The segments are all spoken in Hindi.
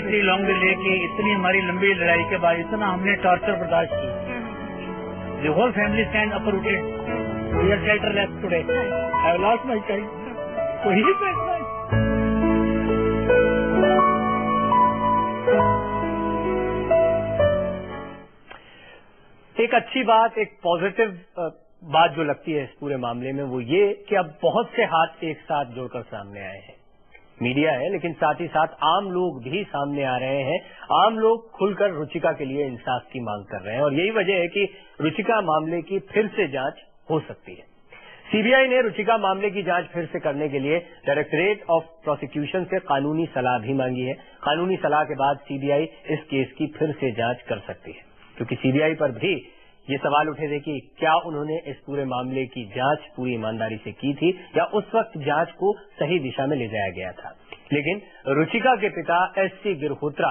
इतनी लॉन्ग डिले की, इतनी हमारी लंबी लड़ाई के बाद इतना हमने टॉर्चर बर्दाश्त की। The whole family stand uprooted. We are shelterless today. I have lost my child. So he is my child. एक अच्छी बात, एक पॉजिटिव बात जो लगती है इस पूरे मामले में वो ये कि अब बहुत से हाथ एक साथ जुड़कर सामने आए हैं। मीडिया है, लेकिन साथ ही साथ आम लोग भी सामने आ रहे हैं। आम लोग खुलकर रुचिका के लिए इंसाफ की मांग कर रहे हैं और यही वजह है कि रुचिका मामले की फिर से जांच हो सकती है। सीबीआई ने रुचिका मामले की जांच फिर से करने के लिए डायरेक्टरेट ऑफ प्रोसिक्यूशन से कानूनी सलाह भी मांगी है। कानूनी सलाह के बाद सीबीआई इस केस की फिर से जांच कर सकती है, क्योंकि सीबीआई पर भी ये सवाल उठे थे कि क्या उन्होंने इस पूरे मामले की जांच पूरी ईमानदारी से की थी या उस वक्त जांच को सही दिशा में ले जाया गया था। लेकिन रुचिका के पिता एससी गिरहोत्रा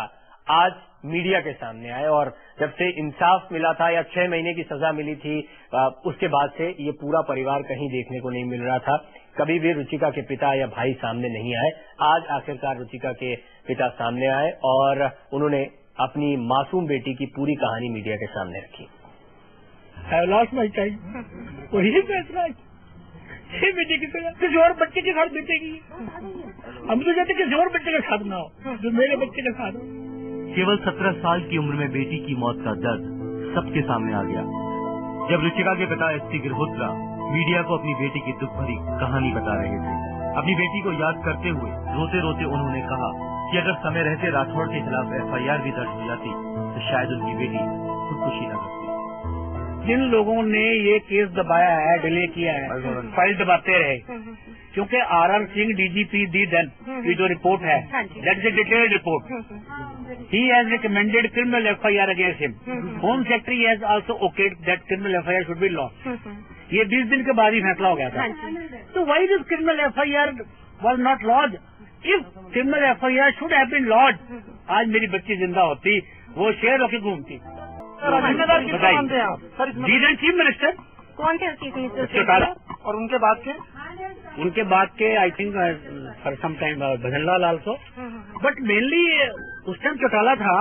आज मीडिया के सामने आए और जब से इंसाफ मिला था या 6 महीने की सजा मिली थी उसके बाद से ये पूरा परिवार कहीं देखने को नहीं मिल रहा था। कभी भी रुचिका के पिता या भाई सामने नहीं आए। आज आखिरकार रुचिका के पिता सामने आए और उन्होंने अपनी मासूम बेटी की पूरी कहानी मीडिया के सामने रखी। I have lost my child. वही फैसला है। ये बेटे की तरह किसी और बच्चे के साथ बीतेगी। हम तो कहते किसी और बच्चे के साथ ना हो जो मेरे बच्चे के साथ हो। केवल 17 साल की उम्र में बेटी की मौत का दर्द सबके सामने आ गया जब रुचिका के पिता एससी गिरहोत्रा मीडिया को अपनी बेटी की दुख भरी कहानी बता रहे थे। अपनी बेटी को याद करते हुए रोते रोते उन्होंने कहा कि अगर समय रहते राठौड़ के खिलाफ FIR भी दर्ज हो जाती तो शायद उनकी बेटी खुदकुशी न करती। जिन लोगों ने ये केस दबाया है, डिले किया है, फाइल दबाते रहे, क्योंकि RR Singh DGP the then की जो रिपोर्ट है, that is a detailed report. He has recommended criminal FIR against him. Home secretary has also okayed that criminal FIR should be launched. ये 20 दिन के बाद ही फैसला हो गया था। तो why this criminal FIR was not launched? If criminal FIR should have been launched, आज मेरी बच्ची जिंदा होती, वो शेर होकर घूमती। चीफ मिनिस्टर कौन थे चीफ मिनिस्टर? चौटाला। और उनके बाद के I think for some time Bhajanlal also, but mainly उस टाइम चौटाला था।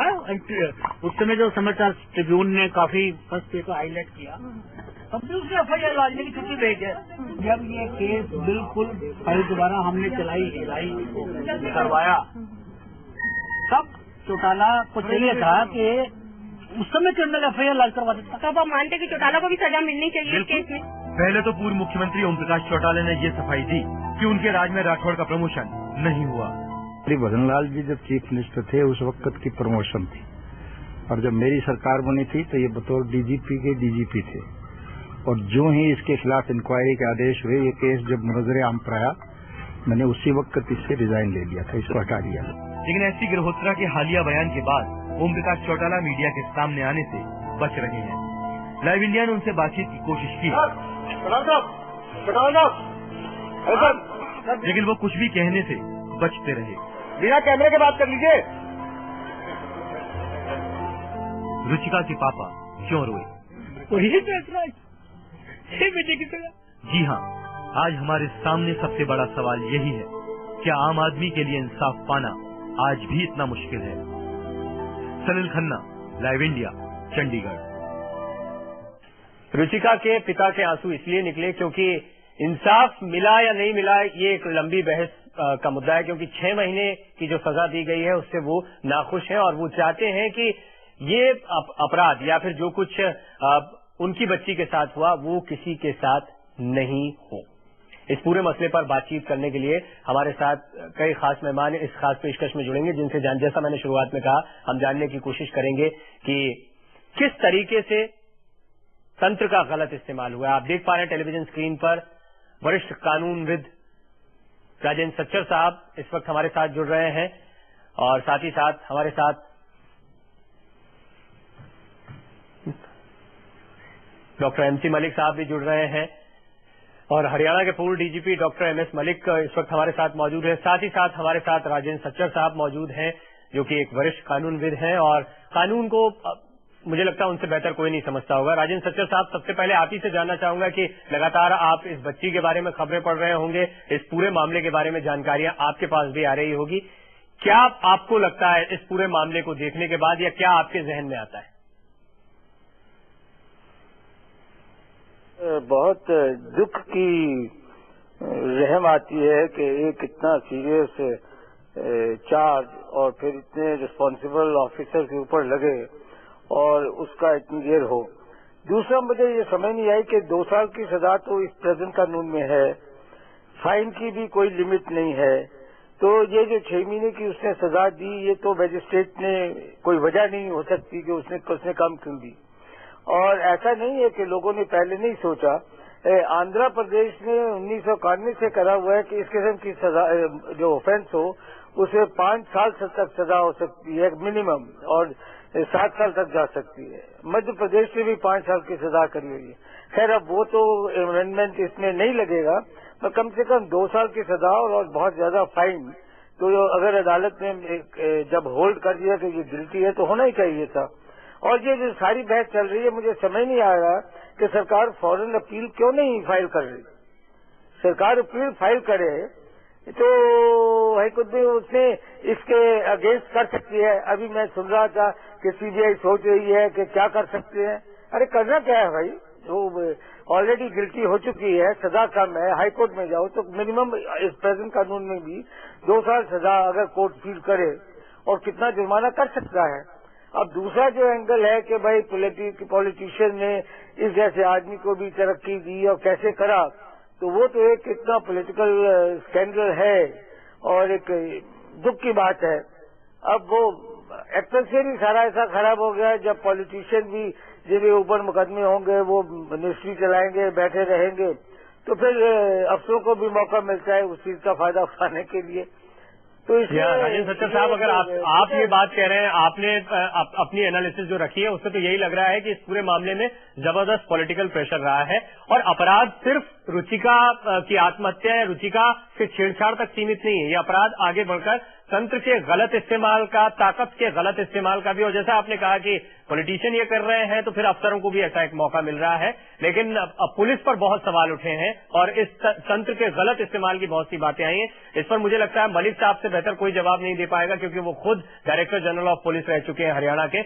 उस समय जो समाचार ट्रिब्यून ने काफी फर्स्ट पेज को हाईलाइट किया, तब भी उसने FIR लाने की छुट्टी भेज है। जब ये केस बिल्कुल फाइल दोबारा हमने चलाई करवाया, तब चौटाला को चाहिए था कि उस समय क्रिमिनल FIR लाल करवा देता। तो आप मानते कि चौटाला को भी सजा मिलनी चाहिए इस केस में? पहले तो पूर्व मुख्यमंत्री ओम प्रकाश चौटाला ने ये सफाई दी कि उनके राज में राठौड़ का प्रमोशन नहीं हुआ। श्री भजनलाल जी जब चीफ मिनिस्टर थे उस वक्त की प्रमोशन थी और जब मेरी सरकार बनी थी तो ये बतौर DGP के DGP थे और जो ही इसके खिलाफ इंक्वायरी के आदेश हुए, ये केस जब मुनज़रे आम पर आया, मैंने उसी वक्त इससे रिजाइन ले लिया था, इसको हटा दिया। लेकिन एससी गिरहोत्रा के हालिया बयान के बाद ओम प्रकाश चौटाला मीडिया के सामने आने से बच रहे हैं। लाइव इंडिया ने उनसे बातचीत की कोशिश की, लेकिन वो कुछ भी कहने से बचते रहे। बिना कैमरे के बात कर लीजिए। रुचिका के पापा क्यों रोए? वही फैसला है बेटे की तरह। जी हाँ, आज हमारे सामने सबसे बड़ा सवाल यही है, क्या आम आदमी के लिए इंसाफ पाना आज भी इतना मुश्किल है? सलील खन्ना, लाइव इंडिया, चंडीगढ़। रुचिका के पिता के आंसू इसलिए निकले क्योंकि इंसाफ मिला या नहीं मिला ये एक लंबी बहस का मुद्दा है, क्योंकि 6 महीने की जो सजा दी गई है उससे वो नाखुश हैं और वो चाहते हैं कि ये अपराध या फिर जो कुछ उनकी बच्ची के साथ हुआ वो किसी के साथ नहीं हो। इस पूरे मसले पर बातचीत करने के लिए हमारे साथ कई खास मेहमान इस खास पेशकश में जुड़ेंगे, जिनसे जैसा मैंने शुरुआत में कहा, हम जानने की कोशिश करेंगे कि किस तरीके से तंत्र का गलत इस्तेमाल हुआ। आप देख पा रहे हैं टेलीविजन स्क्रीन पर वरिष्ठ कानूनविद राजेंद्र सच्चर साहब इस वक्त हमारे साथ जुड़ रहे हैं और साथ ही साथ हमारे साथ डॉक्टर MC मलिक साहब भी जुड़ रहे हैं और हरियाणा के पूर्व DGP डॉक्टर MS मलिक इस वक्त हमारे साथ मौजूद है। साथ ही साथ हमारे साथ राजेंद्र सच्चर साहब मौजूद हैं, जो कि एक वरिष्ठ कानूनविद हैं और कानून को मुझे लगता है उनसे बेहतर कोई नहीं समझता होगा। राजेंद्र सच्चर साहब, सबसे पहले आप ही से जानना चाहूंगा कि लगातार आप इस बच्ची के बारे में खबरें पढ़ रहे होंगे, इस पूरे मामले के बारे में जानकारियां आपके पास भी आ रही होगी, क्या आपको लगता है इस पूरे मामले को देखने के बाद, या क्या आपके जहन में आता है? बहुत दुख की रहम आती है कि एक इतना सीरियस चार्ज और फिर इतने रिस्पॉन्सिबल ऑफिसर के ऊपर लगे और उसका इतनी देर हो। दूसरा, मुझे ये समझ नहीं आई कि 2 साल की सजा तो इस प्रेजेंट कानून में है, फाइन की भी कोई लिमिट नहीं है, तो ये जो 6 महीने की उसने सजा दी, ये तो मजिस्ट्रेट ने कोई वजह नहीं हो सकती कि उसने कम क्यों दी। और ऐसा नहीं है कि लोगों ने पहले नहीं सोचा। आंध्र प्रदेश ने 1991 से करा हुआ है कि इस किस्म की सजा जो ऑफेंस हो उसे 5 साल तक सजा हो सकती है मिनिमम, और 7 साल तक जा सकती है। मध्य प्रदेश ने भी 5 साल की सजा करी हुई है। खैर, अब वो तो अमेंडमेंट इसमें नहीं लगेगा, तो कम से कम 2 साल की सजा और बहुत ज्यादा फाइन। तो अगर अदालत ने जब होल्ड कर दिया कि ये गिल्टी है तो होना ही चाहिए था। और ये जो सारी बहस चल रही है, मुझे समझ नहीं आ रहा कि सरकार फौरन अपील क्यों नहीं फाइल कर रही। सरकार अपील फाइल करे तो हाईकोर्ट में उसने इसके अगेंस्ट कर सकती है। अभी मैं सुन रहा था कि सीबीआई सोच रही है कि क्या कर सकते हैं। अरे करना क्या है भाई, जो ऑलरेडी गिल्टी हो चुकी है, सजा कम है, हाईकोर्ट में जाओ तो मिनिमम इस प्रेजेंट कानून में भी 2 साल सजा अगर कोर्ट फील करे और कितना जुर्माना कर सकता है। अब दूसरा जो एंगल है कि भाई पॉलिटिशियन ने इस जैसे आदमी को भी तरक्की दी और कैसे करा, तो वो तो एक इतना पॉलिटिकल स्कैंडल है और एक दुख की बात है। अब वो एटमॉस्फेयर ही सारा ऐसा खराब हो गया, जब पॉलिटिशियन भी जिन्हें ऊपर मुकदमे होंगे वो मिनिस्ट्री चलाएंगे, बैठे रहेंगे, तो फिर अफसरों को भी मौका मिलता है उस चीज का फायदा उठाने के लिए। तो राजेंद्र सच्चर साहब, अगर आप ये बात कह रहे हैं, आपने अपनी एनालिसिस जो रखी है उससे तो यही लग रहा है कि इस पूरे मामले में जबरदस्त पॉलिटिकल प्रेशर रहा है और अपराध सिर्फ रुचिका की आत्महत्या या रुचिका से छेड़छाड़ तक सीमित नहीं है। ये अपराध आगे बढ़कर तंत्र के गलत इस्तेमाल का, ताकत के गलत इस्तेमाल का भी, और जैसा आपने कहा कि पॉलिटिशियन ये कर रहे हैं तो फिर अफसरों को भी ऐसा एक मौका मिल रहा है। लेकिन अब पुलिस पर बहुत सवाल उठे हैं और इस तंत्र के गलत इस्तेमाल की बहुत सी बातें आई हैं। इस पर मुझे लगता है मलिक साहब से बेहतर कोई जवाब नहीं दे पाएगा, क्योंकि वो खुद डायरेक्टर जनरल ऑफ पुलिस रह चुके हैं हरियाणा के।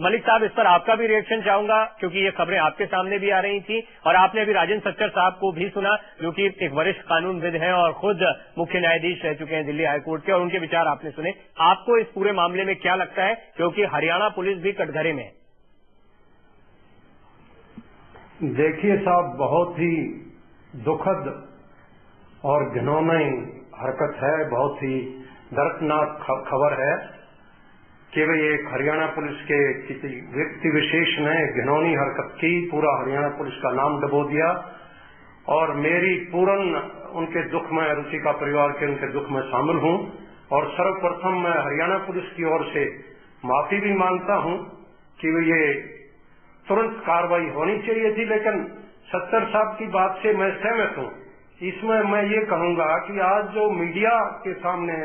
मलिक साहब, इस पर आपका भी रिएक्शन चाहूंगा, क्योंकि ये खबरें आपके सामने भी आ रही थी और आपने अभी राजेंद्र सच्चर साहब को भी सुना, जो कि एक वरिष्ठ कानूनविद हैं और खुद मुख्य न्यायाधीश रह चुके हैं दिल्ली हाईकोर्ट के, और उनके विचार आपने सुने। आपको इस पूरे मामले में क्या लगता है, क्योंकि हरियाणा पुलिस भी कटघरे में है? देखिए साहब, बहुत ही दुखद और घिनौनी हरकत है, बहुत ही दर्दनाक खबर है कि भाई एक हरियाणा पुलिस के किसी व्यक्ति विशेष ने घिनौनी हरकत की, पूरा हरियाणा पुलिस का नाम डबो दिया। और मेरी पूर्ण उनके दुख में, रुचिका परिवार के उनके दुख में शामिल हूं। और सर्वप्रथम मैं हरियाणा पुलिस की ओर से माफी भी मांगता हूं कि ये तुरंत कार्रवाई होनी चाहिए थी। लेकिन सच्चर साहब की बात से मैं सहमत हूं। इसमें मैं ये कहूंगा कि आज जो मीडिया के सामने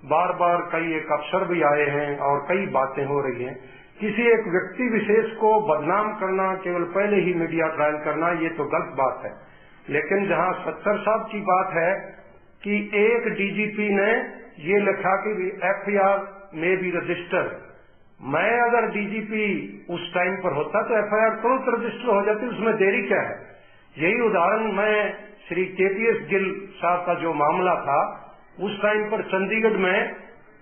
बार बार कई एक अफसर भी आए हैं और कई बातें हो रही हैं, किसी एक व्यक्ति विशेष को बदनाम करना, केवल पहले ही मीडिया ट्रायल करना, ये तो गलत बात है। लेकिन जहां सच्चर साहब की बात है कि एक डीजीपी ने ये लिखा कि एफआईआर में भी रजिस्टर, मैं अगर डीजीपी उस टाइम पर होता तो एफआईआर तुरंत रजिस्टर हो जाती, उसमें देरी क्या है। यही उदाहरण मैं श्री केपीएस गिल साहब का जो मामला था, उस टाइम पर चंडीगढ़ में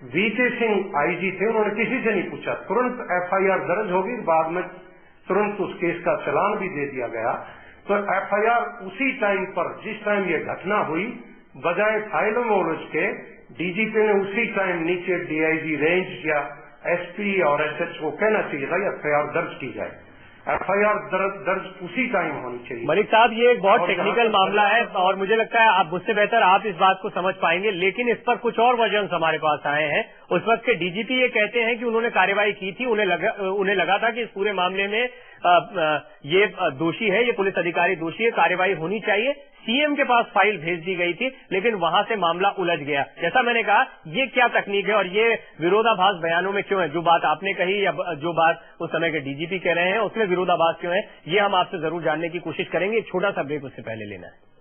वीके सिंह आईजी थे, उन्होंने किसी से नहीं पूछा, तुरंत एफआईआर दर्ज होगी, बाद में तुरंत उस केस का चालान भी दे दिया गया। तो एफआईआर उसी टाइम पर, जिस टाइम ये घटना हुई, बजाय फाइलों में उलझ के डीजीपी ने उसी टाइम नीचे डीआईजी रेंज या एसपी और एसएच को कहना चाहिए था एफआईआर दर्ज की जाए। एफआईआर दर्ज उसी टाइम होनी चाहिए। मलिक साहब, ये एक बहुत टेक्निकल मामला है और मुझे लगता है आप मुझसे बेहतर आप इस बात को समझ पाएंगे, लेकिन इस पर कुछ और वर्जन्स हमारे पास आए हैं। उस वक्त के डीजीपी ये कहते हैं कि उन्होंने कार्रवाई की थी, उन्हें लगा था कि इस पूरे मामले में ये दोषी है, ये पुलिस अधिकारी दोषी है, कार्रवाई होनी चाहिए। सीएम के पास फाइल भेज दी गई थी, लेकिन वहां से मामला उलझ गया। जैसा मैंने कहा, ये क्या तकनीक है और ये विरोधाभास बयानों में क्यों है? जो बात आपने कही या जो बात उस समय के डीजीपी कह रहे हैं, उसमें विरोधाभास क्यों है, ये हम आपसे जरूर जानने की कोशिश करेंगे। एक छोटा सा ब्रेक उससे पहले लेना है।